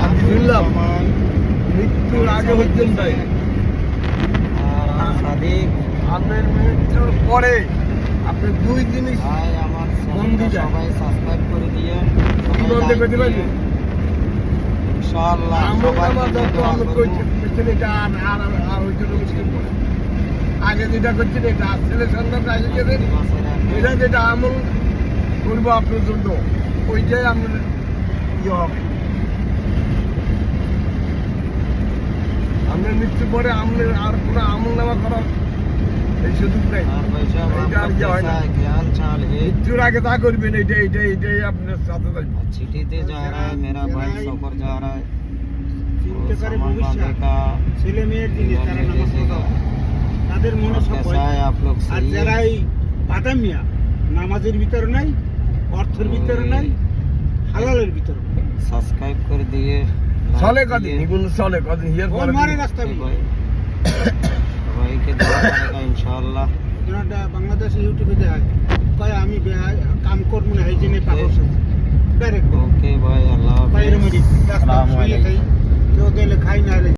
আমি শুনলাম মৃত্যুর আগে হচ্ছেন তাই সাদিক আপনার মৃত্যুর পরে আপনি দুই জিনিস ভাই আমার বন্ধু চ্যানেলটা যায়। সবাই সাবস্ক্রাইব করে দিয়েন কি বলতে করতে পারবেন ইনশাআল্লাহ আমরা সবাই আমার যত আমরা করছেন এটা আর ওই জন্য মুসলিম পড়ে আগে যেটা করছেন এটা ছেলে সন্তান আগে গেছেন এটা যেটা আমল করবো আপনার জন্য ওইটাই আপনার ইয়ে হবে আপনার মৃত্যুর পরে আপনার আর কোনো আমল নামা করার এই সুযোগ নেই আর ভাই সাহেব এইটা আর কি হয় না क्या हाल चाल है মৃত্যুর আগে তা করবেন এইটাই আপনার সাথে থাকবে চিঠিতে जा रहा है मेरा भाई सफर जा रहा है চিন্তা করে सामान ভবিষ্যৎ बांधने का ছেলে মেয়ের জিনিস তারা নামাজ পড়াও তাদের মনে সব कैसा ভয়। है आप लोग আর सही যারা है এই বাদামিয়া নামাজের ভিতরে নাই অর্থের ভিতরে নাই হালালের ভিতরে নাই। सब्सक्राइब कर दिए চলে কদিন এগুলো চলে কদিন হিয়ার ওই পরে মারে রাস্তা भाई भाई के दुआ करेगा इंशाल्लाह ওনারা বাংলাদেশে ইউটিউবে দেখায় কয় আমি কাম করবো না এই জন্য পাগল সাথে ডাইরেক্ট ओके भाई अल्लाह বাইরে हाफिज মারি রাস্তা আসসালামু শুয়ে আলাইকুম। খাই কেউ গেলে খাই না রে